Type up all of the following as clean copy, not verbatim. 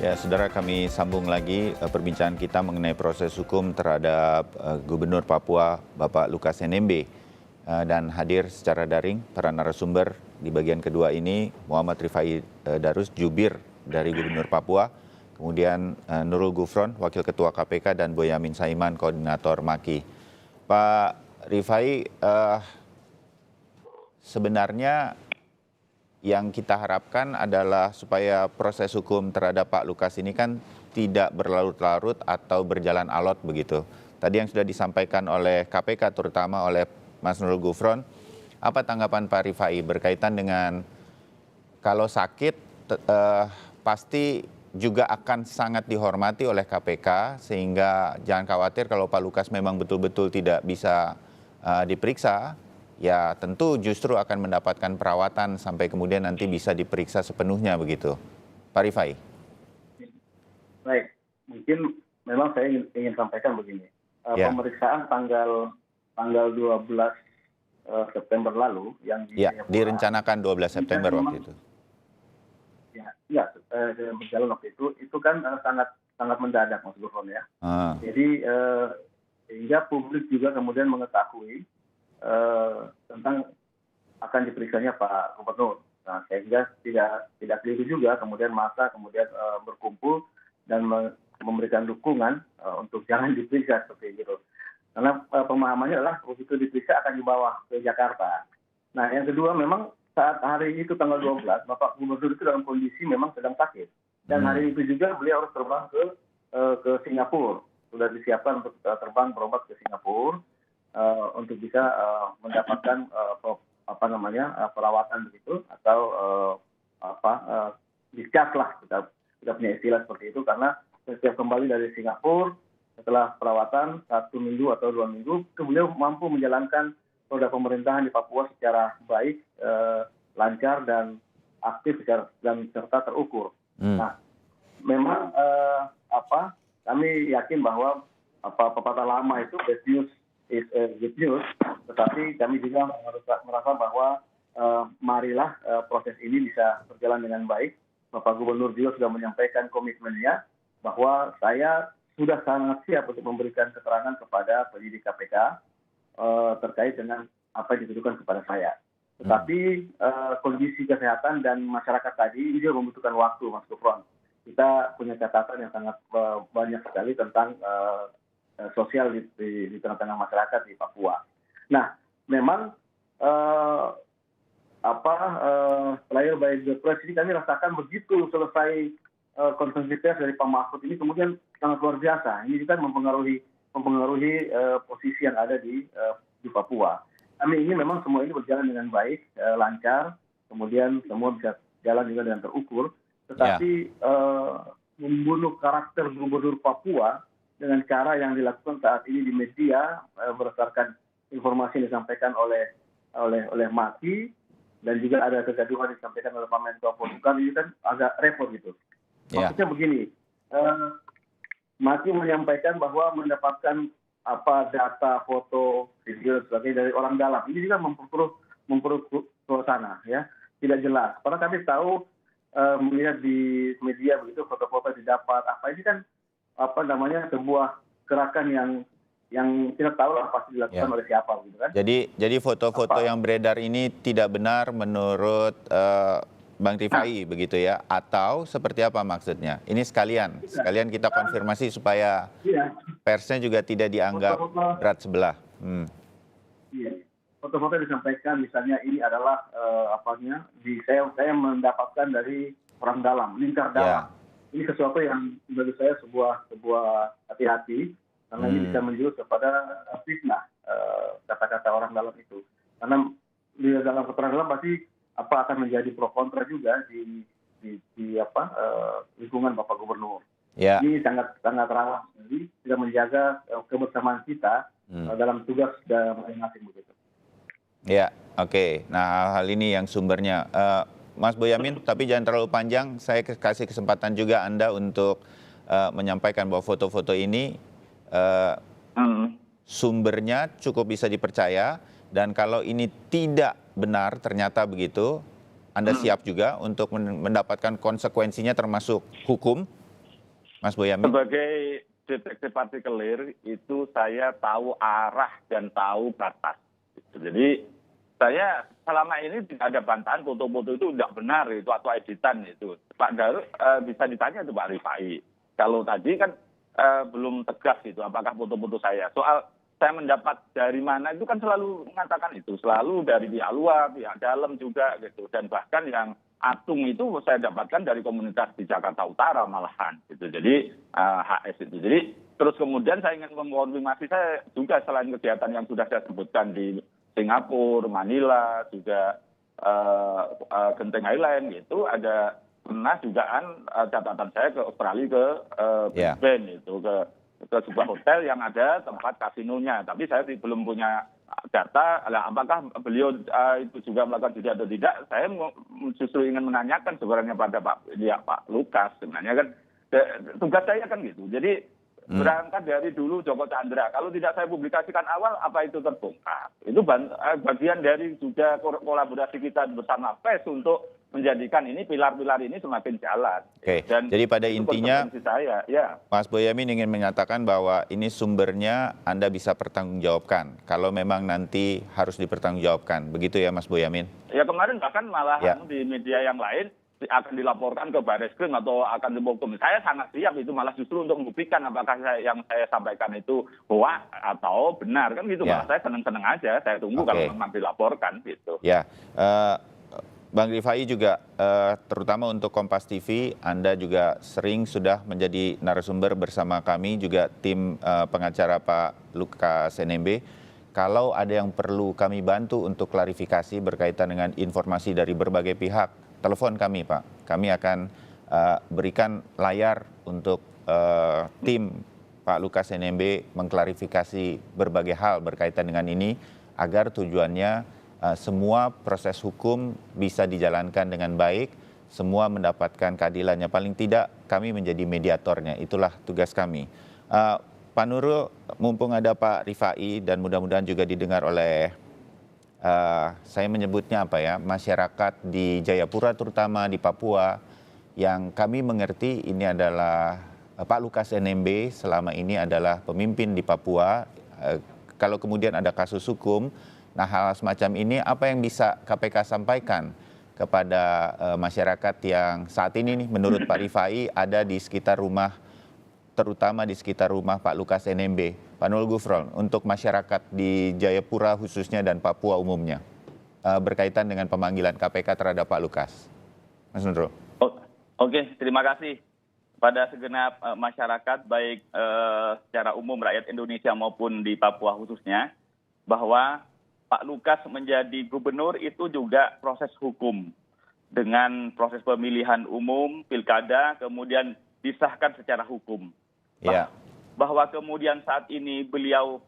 Ya, saudara, kami sambung lagi perbincangan kita mengenai proses hukum terhadap Gubernur Papua Bapak Lukas NMB. Dan hadir secara daring para narasumber di bagian kedua ini, Muhammad Rifai Darus, jubir dari Gubernur Papua, kemudian Nurul Gufron, Wakil Ketua KPK, dan Boyamin Saiman, Koordinator MAKI. Pak Rifai, sebenarnya yang kita harapkan adalah supaya proses hukum terhadap Pak Lukas ini kan tidak berlarut-larut atau berjalan alot begitu. Tadi yang sudah disampaikan oleh KPK, terutama oleh Mas Nurul Gufron, apa tanggapan Pak Rifai berkaitan dengan kalau sakit pasti juga akan sangat dihormati oleh KPK, sehingga jangan khawatir kalau Pak Lukas memang betul-betul tidak bisa diperiksa, ya tentu justru akan mendapatkan perawatan sampai kemudian nanti bisa diperiksa sepenuhnya begitu. Pak Rifai. Baik, mungkin memang saya ingin sampaikan begini. Pemeriksaan tanggal 12 September lalu yang direncanakan 12 September waktu itu. Ya, berjalan waktu itu kan sangat mendadak, Mas Gufron ya. Jadi sehingga publik juga kemudian mengetahui tentang akan diperiksanya Pak Gubernur. Nah, sehingga tidak keliru juga kemudian massa berkumpul dan memberikan dukungan untuk jangan diperiksa seperti itu. Karena pemahamannya adalah begitu diperiksa akan dibawa ke Jakarta. Nah, yang kedua memang saat hari itu tanggal 12, Bapak Gubernur itu dalam kondisi memang sedang sakit. Dan hari itu juga beliau harus terbang ke Singapura. Sudah disiapkan untuk terbang berobat ke Singapura. Untuk bisa mendapatkan perawatan begitu atau discharge lah, kita punya istilah seperti itu, karena setiap kembali dari Singapura setelah perawatan 1 minggu atau 2 minggu beliau mampu menjalankan roda pemerintahan di Papua secara baik, lancar dan aktif dan serta terukur. Nah, memang kami yakin bahwa pepatah lama itu bad news is good news, tetapi kami juga merasa bahwa marilah proses ini bisa berjalan dengan baik. Bapak Gubernur juga sudah menyampaikan komitmennya bahwa saya sudah sangat siap untuk memberikan keterangan kepada penyidik KPK terkait dengan apa yang dituduhkan kepada saya. Tetapi kondisi kesehatan dan masyarakat tadi ini juga membutuhkan waktu, Mas Gufron. Kita punya catatan yang sangat banyak sekali tentang sosial di tengah-tengah masyarakat di Papua. Nah, memang trial by the press ini kami rasakan begitu selesai konferensi pers dari Pak Mahfud ini kemudian sangat luar biasa. Ini kan mempengaruhi posisi yang ada di Papua. Kami ingin memang semua ini berjalan dengan baik, lancar, kemudian semua bisa jalan juga dengan terukur. Tetapi membunuh karakter Gubernur Papua dengan cara yang dilakukan saat ini di media berdasarkan informasi yang disampaikan oleh MAKI dan juga ada kegaduhan yang disampaikan oleh Pak Menko Polhukam, ini kan agak repot gitu. Maksudnya begini, MAKI menyampaikan bahwa mendapatkan data, foto, video sebagainya dari orang dalam. Ini juga memperkeruh suasana, ya, tidak jelas. Karena kami tahu melihat di media begitu foto-foto didapat, ini kan sebuah gerakan yang kita tahu lah pasti dilakukan oleh siapa gitu kan. Jadi foto-foto yang beredar ini tidak benar menurut Bang Rifai begitu ya, atau seperti apa maksudnya? Ini sekalian kita konfirmasi supaya persnya juga tidak dianggap berat sebelah. Iya. Foto-foto disampaikan misalnya ini adalah saya mendapatkan dari orang dalam, lingkar dalam. Ini sesuatu yang menurut saya sebuah hati-hati, karena ini bisa menjurus kepada fitnah kata-kata orang dalam itu. Karena di dalam keterangan dalam pasti akan menjadi pro kontra juga di lingkungan Bapak Gubernur. Ini sangat rawan, jadi tidak menjaga kebersamaan kita dalam tugas masing-masing begitu. Ya, oke. Nah, hal ini yang sumbernya. Mas Boyamin, tapi jangan terlalu panjang. Saya kasih kesempatan juga Anda untuk menyampaikan bahwa foto-foto ini sumbernya cukup bisa dipercaya. Dan kalau ini tidak benar, ternyata begitu, Anda siap juga untuk mendapatkan konsekuensinya termasuk hukum Mas Boyamin? Sebagai detektif partikelir itu saya tahu arah dan tahu batas. Jadi saya selama ini tidak ada bantahan foto-foto itu tidak benar itu atau editan itu. Pak Darus bisa ditanya itu Pak Rifai. Kalau tadi kan belum tegas itu apakah foto-foto saya. Soal saya mendapat dari mana itu kan selalu mengatakan itu. Selalu dari pihak luar, pihak dalam juga gitu. Dan bahkan yang atung itu saya dapatkan dari komunitas di Jakarta Utara malahan gitu. Jadi HS itu. Jadi terus kemudian saya ingin mengonfirmasi saya juga selain kegiatan yang sudah saya sebutkan di Singapura, Manila, juga Genting Highland gitu, ada pernah dugaan catatan saya ke Australia ke Brisbane itu ke sebuah hotel yang ada tempat kasinonya. Tapi saya belum punya data, apakah beliau itu juga melakukan judi atau tidak. Saya justru ingin menanyakan sebenarnya pada Pak Lukas. Sebenarnya kan tugas saya kan gitu. Jadi berangkat dari dulu Joko Chandra. Kalau tidak saya publikasikan awal, apa itu terbongkar? Itu bagian dari juga kolaborasi kita bersama PES untuk menjadikan ini pilar-pilar ini semakin jalan. Oke. Dan jadi pada intinya, saya, ya. Mas Boyamin ingin menyatakan bahwa ini sumbernya Anda bisa pertanggungjawabkan. Kalau memang nanti harus dipertanggungjawabkan. Begitu ya Mas Boyamin? Ya kemarin bahkan malah di media yang lain akan dilaporkan ke Barreskrim atau akan dihukum. Saya sangat siap itu malah justru untuk membuktikan apakah yang saya sampaikan itu hoax atau benar kan gitu. Malah saya seneng-seneng aja. Saya tunggu kalau memang dilaporkan gitu. Ya, Bang Rifai juga terutama untuk Kompas TV, Anda juga sering sudah menjadi narasumber bersama kami juga tim pengacara Pak Lukas NMB. Kalau ada yang perlu kami bantu untuk klarifikasi berkaitan dengan informasi dari berbagai pihak, telepon kami Pak. Kami akan berikan layar untuk tim Pak Lukas NMB mengklarifikasi berbagai hal berkaitan dengan ini agar tujuannya semua proses hukum bisa dijalankan dengan baik, semua mendapatkan keadilannya. Paling tidak kami menjadi mediatornya, itulah tugas kami. Pak Nurul, mumpung ada Pak Rifai dan mudah-mudahan juga didengar oleh saya menyebutnya apa ya, masyarakat di Jayapura terutama di Papua, yang kami mengerti ini adalah Pak Lukas NMB selama ini adalah pemimpin di Papua. Kalau kemudian ada kasus hukum, nah hal semacam ini apa yang bisa KPK sampaikan kepada masyarakat yang saat ini nih, menurut Pak Rifai ada di sekitar rumah, terutama di sekitar rumah Pak Lukas NMB. Pak Nurul Gufron, untuk masyarakat di Jayapura khususnya dan Papua umumnya, berkaitan dengan pemanggilan KPK terhadap Pak Lukas. Mas Nurul. Oke, terima kasih pada segenap masyarakat, baik secara umum rakyat Indonesia maupun di Papua khususnya, bahwa Pak Lukas menjadi gubernur itu juga proses hukum. Dengan proses pemilihan umum, pilkada, kemudian disahkan secara hukum. Bahwa kemudian saat ini beliau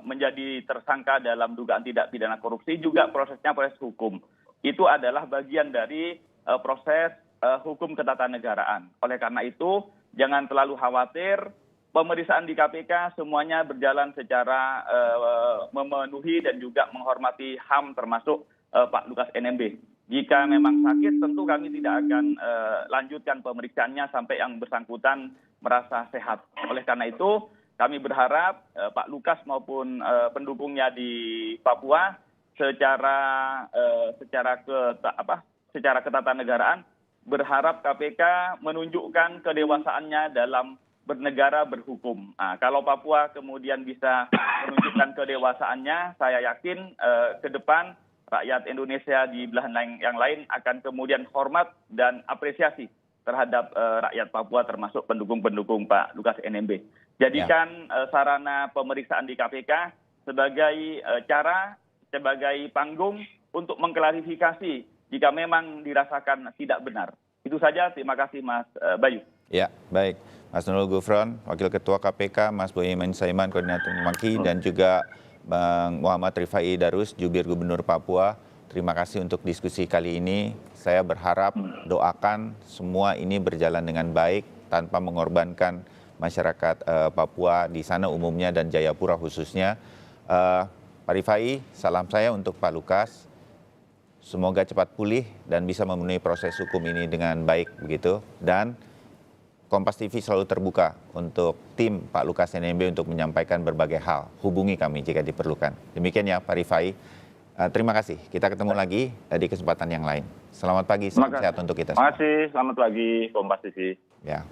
menjadi tersangka dalam dugaan tidak pidana korupsi juga prosesnya proses hukum. Itu adalah bagian dari proses hukum ketatanegaraan. Oleh karena itu, jangan terlalu khawatir. Pemeriksaan di KPK semuanya berjalan secara memenuhi dan juga menghormati HAM termasuk Pak Lukas NMB. Jika memang sakit tentu kami tidak akan lanjutkan pemeriksaannya sampai yang bersangkutan merasa sehat. Oleh karena itu kami berharap Pak Lukas maupun pendukungnya di Papua secara ketatanegaraan berharap KPK menunjukkan kedewasaannya dalam bernegara berhukum. Nah, kalau Papua kemudian bisa menunjukkan kedewasaannya, saya yakin ke depan rakyat Indonesia di belahan yang lain akan kemudian hormat dan apresiasi terhadap rakyat Papua termasuk pendukung-pendukung Pak Lukas NMB. Jadikan sarana pemeriksaan di KPK sebagai sebagai panggung untuk mengklarifikasi jika memang dirasakan tidak benar. Itu saja, terima kasih Mas Bayu. Ya, baik. Mas Nurul Gufron, Wakil Ketua KPK, Mas Boyamin Saiman, Koordinator Maki, dan juga Bang Muhammad Rifai Darus, Jubir Gubernur Papua. Terima kasih untuk diskusi kali ini. Saya berharap doakan semua ini berjalan dengan baik tanpa mengorbankan masyarakat Papua di sana umumnya dan Jayapura khususnya. Pak Rifai, salam saya untuk Pak Lukas. Semoga cepat pulih dan bisa memenuhi proses hukum ini dengan baik begitu. Dan Kompas TV selalu terbuka untuk tim Pak Lukas NMB untuk menyampaikan berbagai hal. Hubungi kami jika diperlukan. Demikian ya Pak Rifai. Terima kasih. Kita ketemu lagi di kesempatan yang lain. Selamat pagi, salam sehat untuk kita Terima semua. kasih, selamat pagi Kompas TV. Ya.